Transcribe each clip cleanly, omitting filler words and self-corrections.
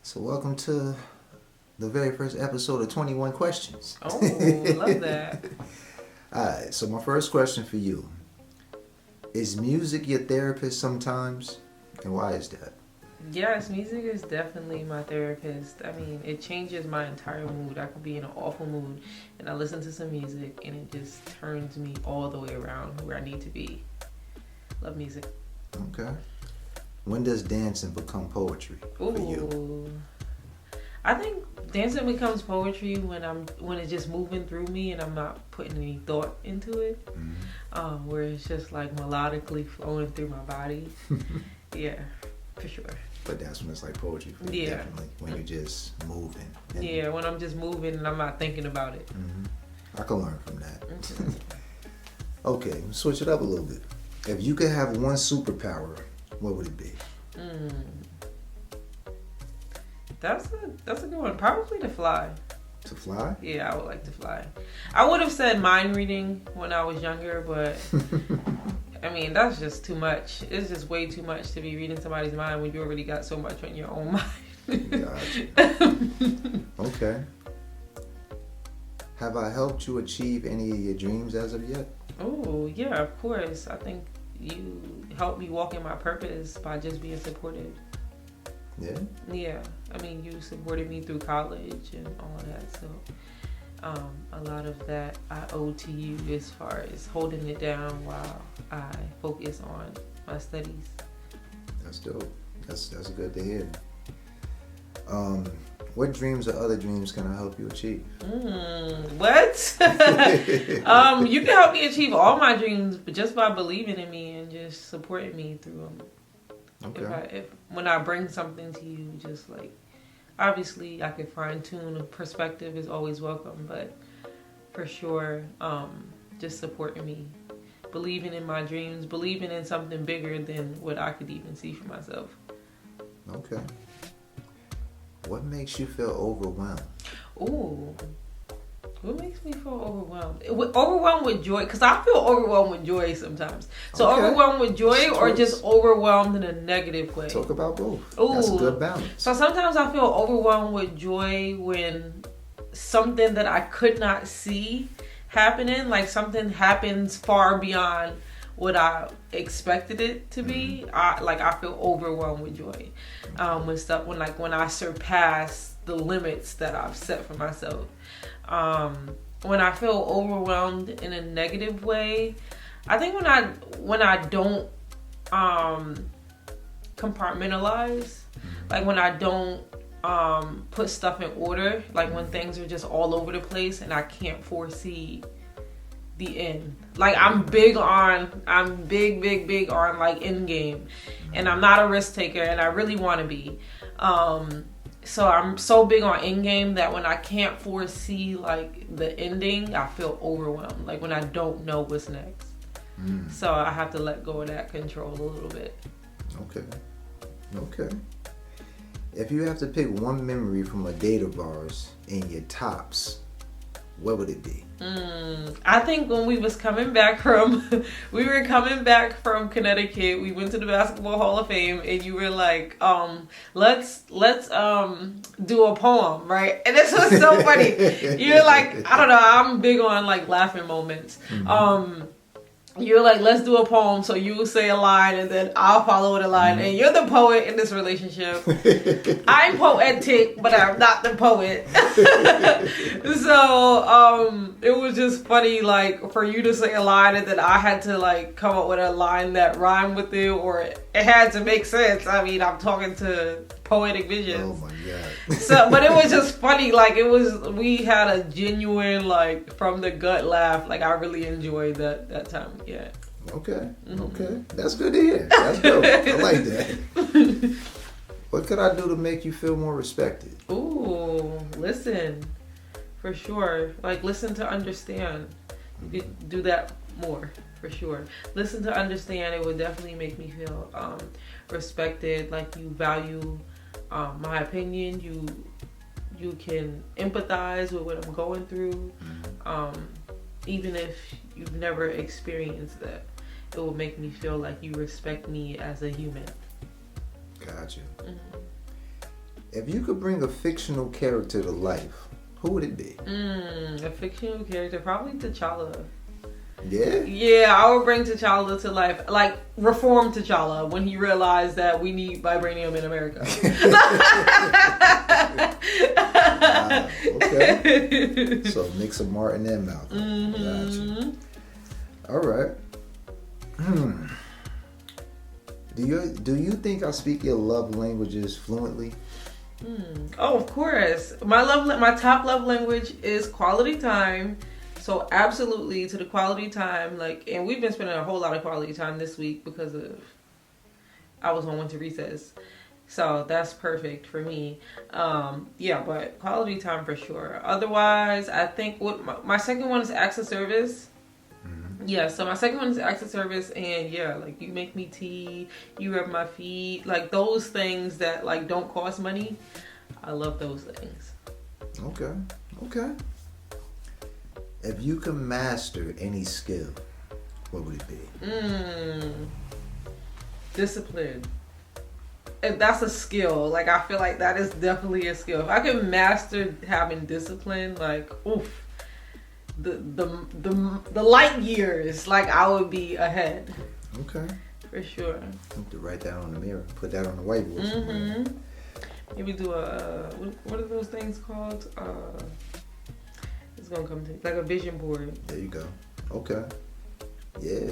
So welcome to the very first episode of 21 Questions. Oh, love that. Alright, so my first question for you. Is music your therapist sometimes? And why is that? Yes, music is definitely my therapist. I mean, it changes my entire mood. I could be in an awful mood and I listen to some music and it just turns me all the way around where I need to be. Love music. Okay. When does dancing become poetry for you? I think dancing becomes poetry when it's just moving through me and I'm not putting any thought into it. Mm-hmm. Where it's just like melodically flowing through my body. Yeah, for sure. But that's when it's like poetry for you, Yeah. definitely. When you're just moving. Yeah, when I'm just moving and I'm not thinking about it. Mm-hmm. I can learn from that. Mm-hmm. Okay, switch it up a little bit. If you could have one superpower, what would it be? That's a good one. Probably to fly. To fly? Yeah, I would like to fly. I would have said mind reading when I was younger, but I mean that's just too much. It's just way too much to be reading somebody's mind when you already got so much on your own mind. Gotcha. Okay. Have I helped you achieve any of your dreams as of yet? Oh, yeah, of course. I think you helped me walk in my purpose by just being supportive. Yeah? Yeah. I mean, you supported me through college and all of that. So a lot of that I owe to you as far as holding it down while I focus on my studies. That's dope. That's good to hear. What dreams or other dreams can I help you achieve? What? You can help me achieve all my dreams, but just by believing in me and just supporting me through them. Okay. When I bring something to you, just like obviously I could fine tune. Perspective is always welcome, but for sure, just supporting me, believing in my dreams, believing in something bigger than what I could even see for myself. Okay. What makes you feel overwhelmed? Ooh. What makes me feel overwhelmed? Overwhelmed with joy, because I feel overwhelmed with joy sometimes. So Okay. overwhelmed with joy or just overwhelmed in a negative way? Talk about both. Ooh. That's a good balance. So sometimes I feel overwhelmed with joy when something that I could not see happening, like something happens far beyond what I expected it to be. I feel overwhelmed with joy when I surpass the limits that I've set for myself. When I feel overwhelmed in a negative way, I think when I don't compartmentalize, like when I don't put stuff in order, like when things are just all over the place and I can't foresee the end. Like I'm big on like end game, and I'm not a risk taker, and I really want to be. So I'm so big on end game that when I can't foresee like the ending, I feel overwhelmed. Like when I don't know what's next. So I have to let go of that control a little bit. Okay. If you have to pick one memory from a date of ours in your tops, what would it be? I think when we were coming back from Connecticut, we went to the Basketball Hall of Fame, and you were like, let's do a poem, right? And this was so funny. You're like, I don't know, I'm big on like laughing moments. You're like, let's do a poem. So you say a line and then I'll follow with a line. And you're the poet in this relationship. I'm poetic, but I'm not the poet. So it was just funny, like, for you to say a line and then I had to like come up with a line that rhymed with it, or it had to make sense. I mean, I'm talking to poetic visions. Oh my God. So, but it was just funny. Like we had a genuine, like, from the gut laugh. Like I really enjoyed that time. Yeah. Okay. That's good to hear. That's dope. I like that. What could I do to make you feel more respected? Ooh, listen. For sure. Like, listen to understand. You could do that more, for sure. Listen to understand. It would definitely make me feel respected. Like you value my opinion. You can empathize with what I'm going through. Even if you've never experienced that, it will make me feel like you respect me as a human. Gotcha. If you could bring a fictional character to life, who would it be? A fictional character, probably T'Challa. Yeah? Yeah, I would bring T'Challa to life. Like, reform T'Challa when he realized that we need vibranium in America. Okay. So, mix of Martin and Malcolm. Gotcha. All right. Do you think I speak your love languages fluently? Oh, of course. My top love language is quality time. So absolutely to the quality time, like, and we've been spending a whole lot of quality time this week because I was on winter recess. So that's perfect for me. Yeah, but quality time for sure. Otherwise, I think my second one is acts of service. Yeah, so my second one is acts of service, and yeah, like you make me tea, you rub my feet, like those things that like don't cost money. I love those things. Okay. If you could master any skill, what would it be? Discipline. If that's a skill, like I feel like that is definitely a skill. If I could master having discipline, like oof, the light years, like I would be ahead. Okay. For sure. You have to write that on the mirror, put that on the whiteboard somewhere. Maybe do what are those things called? It's gonna come to me. Like a vision board. There you go. Okay. Yeah.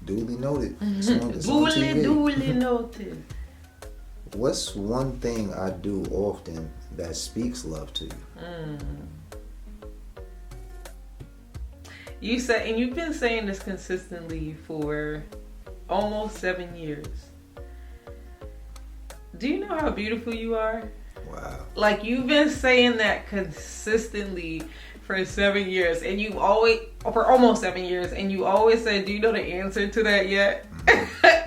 Duly noted. Duly noted. What's one thing I do often that speaks love to you? You said, and you've been saying this consistently for almost 7 years. Do you know how beautiful you are? Wow. Like you've been saying that consistently for 7 years, and for almost 7 years, and you always say, "Do you know the answer to that yet?"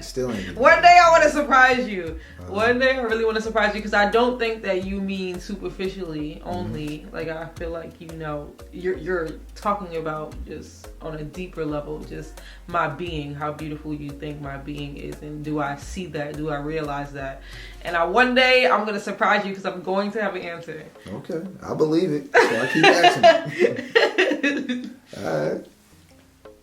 Still ain't. One day I want to surprise you. One day I really want to surprise you because I don't think that you mean superficially only. Like I feel like you're talking about just on a deeper level, just my being, how beautiful you think my being is, and do I see that? Do I realize that? And one day I'm gonna surprise you because I'm going to have an answer. Okay, I believe it. So I keep asking. All right.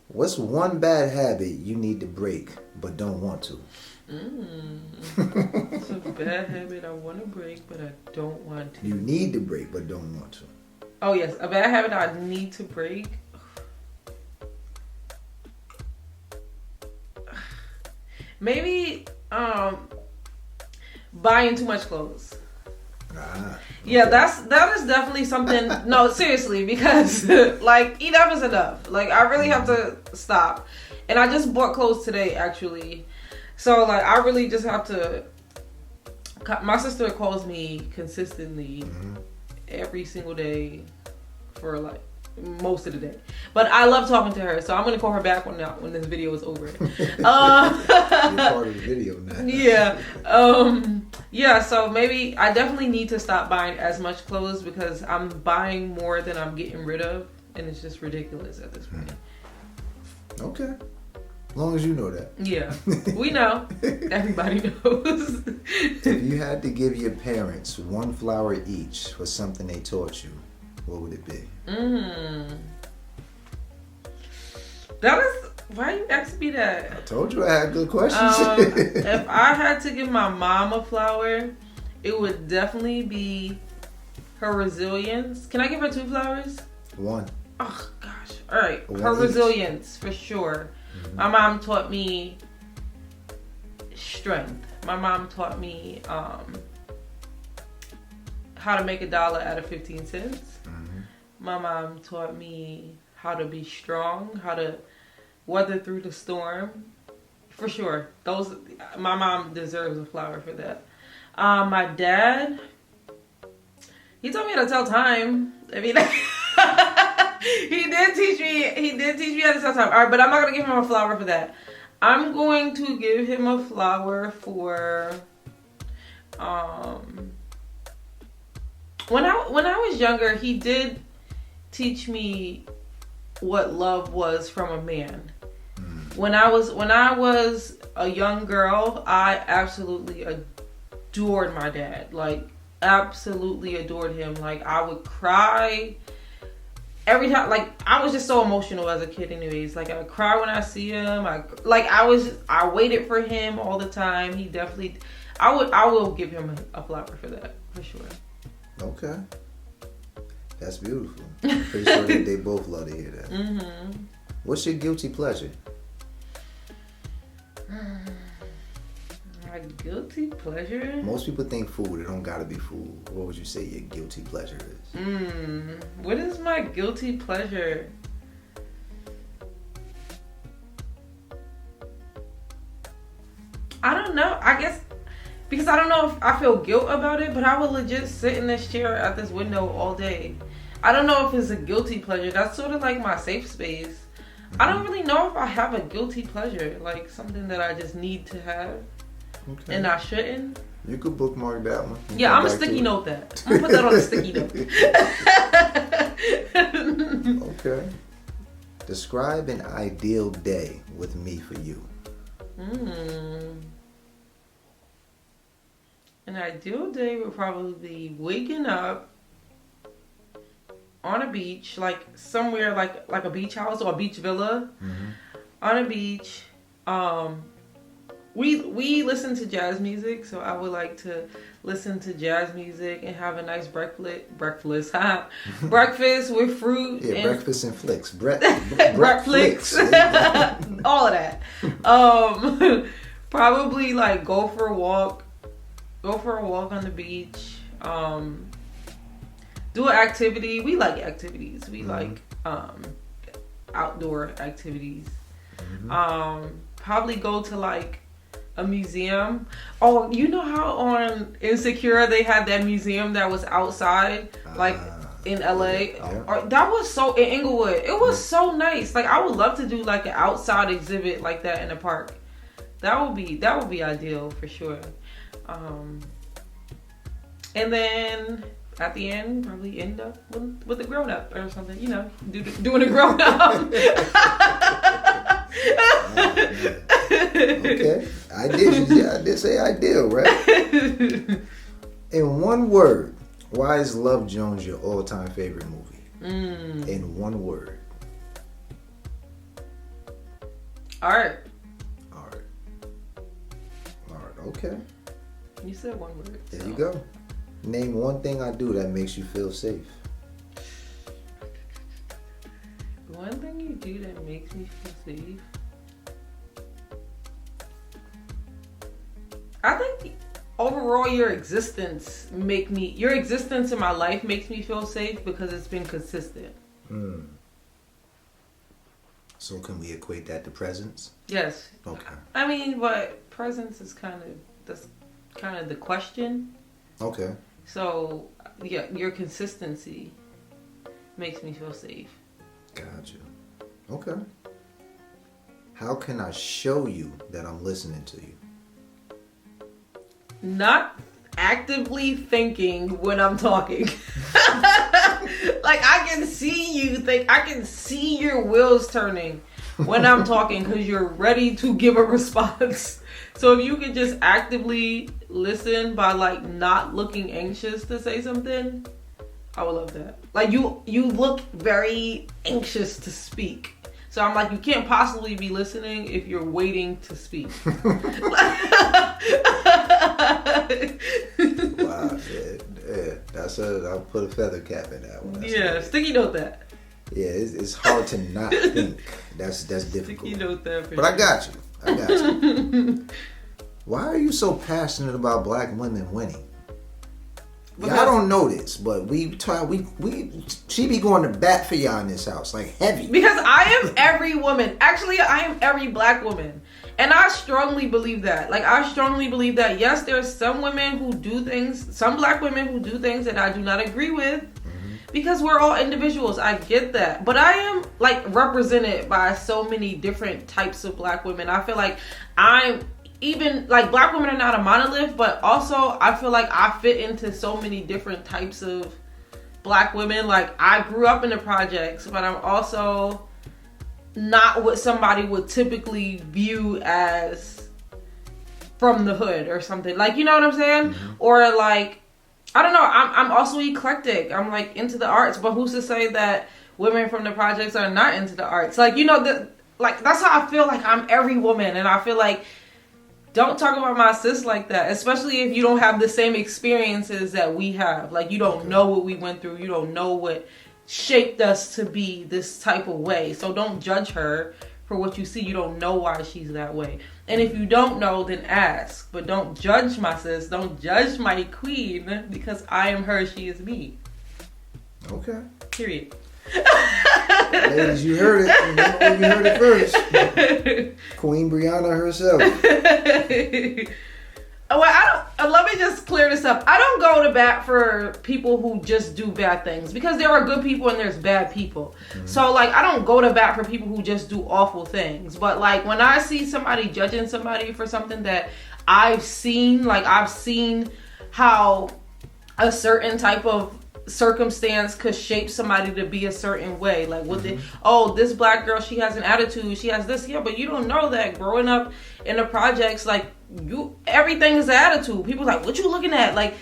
What's one bad habit you need to break but don't want to? It's a bad habit I want to break but I don't want to. You need to break but don't want to. Oh yes, a bad habit I need to break. Maybe buying too much clothes. Okay. Yeah, that is definitely something. No, seriously, because like enough is enough. Like I really have to stop. And I just bought clothes today, actually. So like I really just have to. My sister calls me consistently every single day for like most of the day. But I love talking to her, so I'm gonna call her back when this video is over. You're part of the video now. Yeah. Yeah, so maybe I definitely need to stop buying as much clothes because I'm buying more than I'm getting rid of, and it's just ridiculous at this point. Okay. As long as you know that. Yeah. We know. Everybody knows. If you had to give your parents one flower each for something they taught you, what would it be? That is... Why you asking me that? I told you I had good questions. If I had to give my mom a flower, it would definitely be her resilience. Can I give her 2 flowers? 1. Oh, gosh. All right. One Her each. Resilience, for sure. My mom taught me strength. My mom taught me how to make $1 out of 15 cents. My mom taught me how to be strong, how to weather through the storm. For sure. My mom deserves a flower for that. My dad, he taught me how to tell time. I mean, he did teach me how to tell time. All right, but I'm not going to give him a flower for that. I'm going to give him a flower for when I was younger, he did teach me what love was from a man. When I was a young girl, I absolutely adored my dad. Like absolutely adored him. Like, I would cry every time. Like, I was just so emotional as a kid anyways. Like, I would cry when I see him. I waited for him all the time. He definitely, I will give him a flower for that, for sure. Okay. That's beautiful. Pretty sure that they both love to hear that. Mm-hmm. What's your guilty pleasure? My guilty pleasure? Most people think food. It don't gotta be food. What would you say your guilty pleasure is? What is my guilty pleasure? I don't know. I guess because I don't know if I feel guilt about it, but I would legit sit in this chair at this window all day. I don't know if it's a guilty pleasure. That's sort of like my safe space. I don't really know if I have a guilty pleasure, like something that I just need to have. Okay. And I shouldn't. You could bookmark that one. Yeah, I'm a sticky note that. I'm gonna put that on a sticky note. Okay. Describe an ideal day with me for you. An ideal day would probably be waking up on a beach, like somewhere like a beach house or a beach villa, on a beach. We listen to jazz music, so I would like to listen to jazz music and have a nice breakfast with fruit. Yeah, and breakfast and flicks. Breakfast. All of that. Probably like go for a walk on the beach. Do an activity. We like activities. We like outdoor activities. Probably go to like a museum. Oh, you know how on Insecure they had that museum that was outside, like in LA? Yeah. That was so in Inglewood. It was so nice. Like, I would love to do like an outside exhibit like that in a park. That would be ideal for sure. And then at the end, probably end up with a grown up or something. You know, doing a grown up. Okay, I did say ideal, right? In one word, why is Love Jones your all-time favorite movie? In one word. Art. Okay. You said one word. There you go. Name one thing I do that makes you feel safe. One thing you do that makes me feel safe? I think overall your existence in my life makes me feel safe because it's been consistent. So can we equate that to presence? Yes. Okay. I mean, but presence is kind of the question. Okay. So yeah, your consistency makes me feel safe. Gotcha. Okay. How can I show you that I'm listening to you? Not actively thinking when I'm talking. Like, I can see you think, I can see your wheels turning when I'm talking because you're ready to give a response. So if you could just actively listen by like not looking anxious to say something, I would love that. Like, you look very anxious to speak. So I'm like, you can't possibly be listening if you're waiting to speak. Wow, yeah. I'll put a feather cap in that one. That's sticky note that. Yeah, it's hard to not think. That's difficult. Sticky note that. But sure. I got you. Why are you so passionate about black women winning? Y'all don't know this, but she be going to bat for y'all in this house, like heavy. Because I am every woman. Actually, I am every black woman. And I strongly believe that. Like, I strongly believe that, yes, there's some women who do things, some black women who do things that I do not agree with. Because we're all individuals. I get that. But I am, like, represented by so many different types of black women. I feel like black women are not a monolith, but also I feel like I fit into so many different types of black women. Like, I grew up in the projects, but I'm also not what somebody would typically view as from the hood or something. Like, you know what I'm saying? Or like, I don't know. I'm also eclectic. I'm like into the arts, but who's to say that women from the projects are not into the arts? Like, you know, like that's how I feel like I'm every woman, and I feel like don't talk about my sis like that, especially if you don't have the same experiences that we have. Like, you don't know what we went through. You don't know what shaped us to be this type of way. So don't judge her for what you see. You don't know why she's that way. And if you don't know, then ask. But don't judge my sis. Don't judge my queen, because I am her, she is me. Okay. Period. Ladies, you heard it. You heard it first. Queen Brianna herself. Well, let me just clear this up. I don't go to bat for people who just do bad things, because there are good people and there's bad people. Mm-hmm. So, like, I don't go to bat for people who just do awful things. But, like, when I see somebody judging somebody for something that I've seen how a certain type of circumstance could shape somebody to be a certain way. Like, what this black girl, she has an attitude, she has this. Yeah, but you don't know that growing up in the projects, like, everything is an attitude. People like, what you looking at? Like,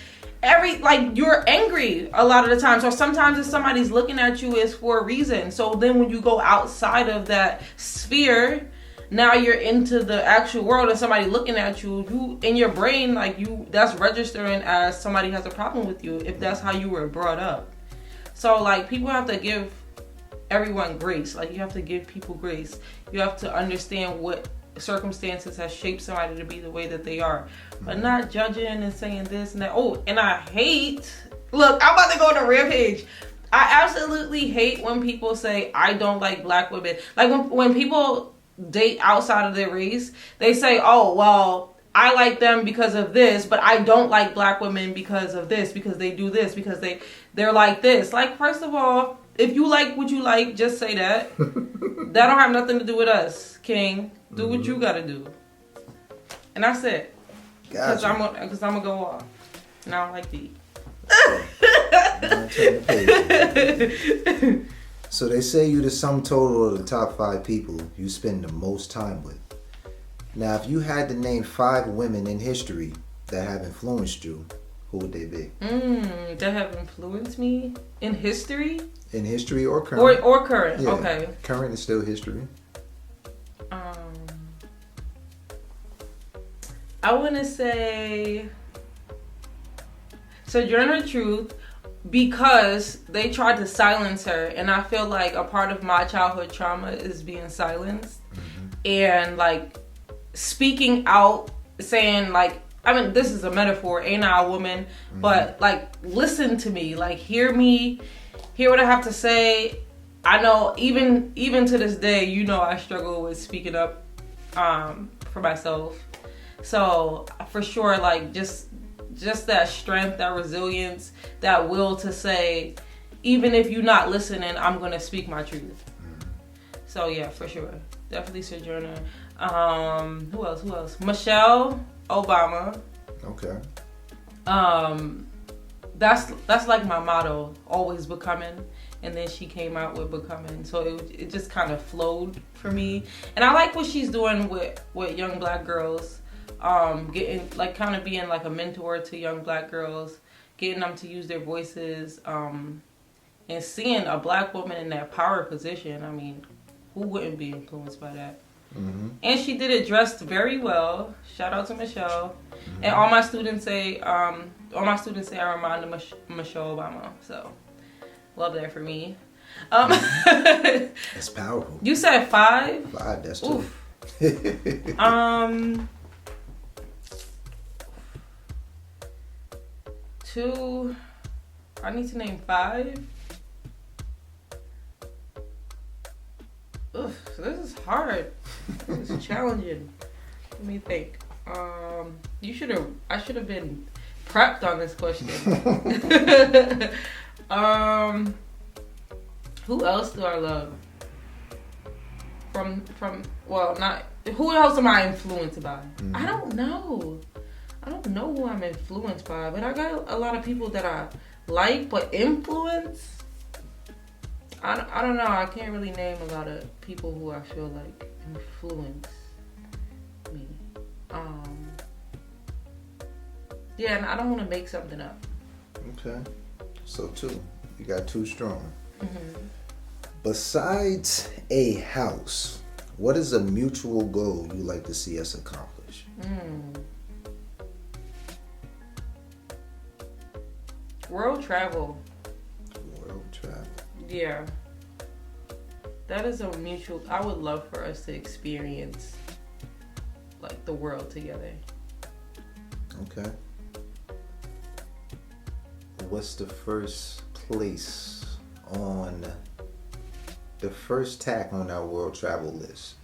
you're angry a lot of the time. So sometimes if somebody's looking at you, it's for a reason. So then when you go outside of that sphere, now you're into the actual world and somebody looking at you in your brain, like, that's registering as somebody has a problem with you, if that's how you were brought up. So, like, people have to give everyone grace. Like, you have to give people grace. You have to understand what circumstances has shaped somebody to be the way that they are, but not judging and saying this and that. Oh, and I hate, look, I'm about to go on a rampage. I absolutely hate when people say, I don't like black women. Like, when people date outside of their race, they say, oh, well, I like them because of this, but I don't like black women because of this, because they do this, because they're like this. Like, first of all, if you like what you like, just say that. That don't have nothing to do with us, King. Do what you gotta do. And that's it. Gotcha. Because I'm gonna go off. And I don't like thee. So they say you the sum total of the top 5 people you spend the most time with. Now, if you had to name 5 women in history that have influenced you, who would they be? That have influenced me in history? In history or current. Or current, yeah. Okay. Current is still history. I want to say Sojourner Truth, because they tried to silence her, and I feel like a part of my childhood trauma is being silenced. And, like, speaking out, saying, like, I mean, this is a metaphor, ain't I a woman? But, like, listen to me, like, hear me, hear what I have to say. I know even to this day, you know, I struggle with speaking up for myself. So for sure, like, just that strength, that resilience, that will to say, even if you're not listening, I'm gonna speak my truth. So yeah, for sure, definitely Sojourner. Who else? Michelle Obama. Okay. That's like my motto, always becoming. And then she came out with Becoming. So it just kind of flowed for me. And I like what she's doing with young black girls. Getting, like, kind of being like a mentor to young black girls, getting them to use their voices, and seeing a black woman in that power position. I mean, who wouldn't be influenced by that? And she did it dressed very well. Shout out to Michelle. And all my students say I remind them of Michelle Obama. So love that for me. That's powerful. You said 5? 5, that's 2. 2. I need to name 5. This is hard. This is challenging. Let me think. I should have been prepped on this question. Who else do I love? Who else am I influenced by? I don't know who I'm influenced by, but I got a lot of people that I like, but influence, I don't know. I can't really name a lot of people who I feel like influence me. Yeah, and I don't want to make something up. Okay. So 2. You got 2 strong. Mm-hmm. Besides a house, what is a mutual goal you like to see us accomplish? World travel. World travel. Yeah. That is a mutual. I would love for us to experience like the world together. Okay. What's the first place on the first tack on our world travel list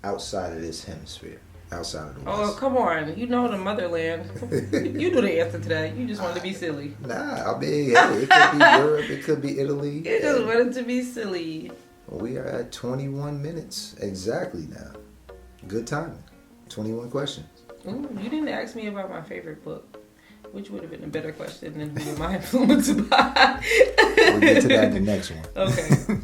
outside of this hemisphere, outside of the West? Oh, come on. You know the motherland. You knew the answer to that. You just wanted to be silly. Nah, I mean, hey, it could be Europe, it could be Italy. You just wanted to be silly. We are at 21 minutes exactly now. Good timing. 21 questions. Ooh, you didn't ask me about my favorite book, which would have been a better question than who am I influenced by. We'll get to that in the next one. Okay.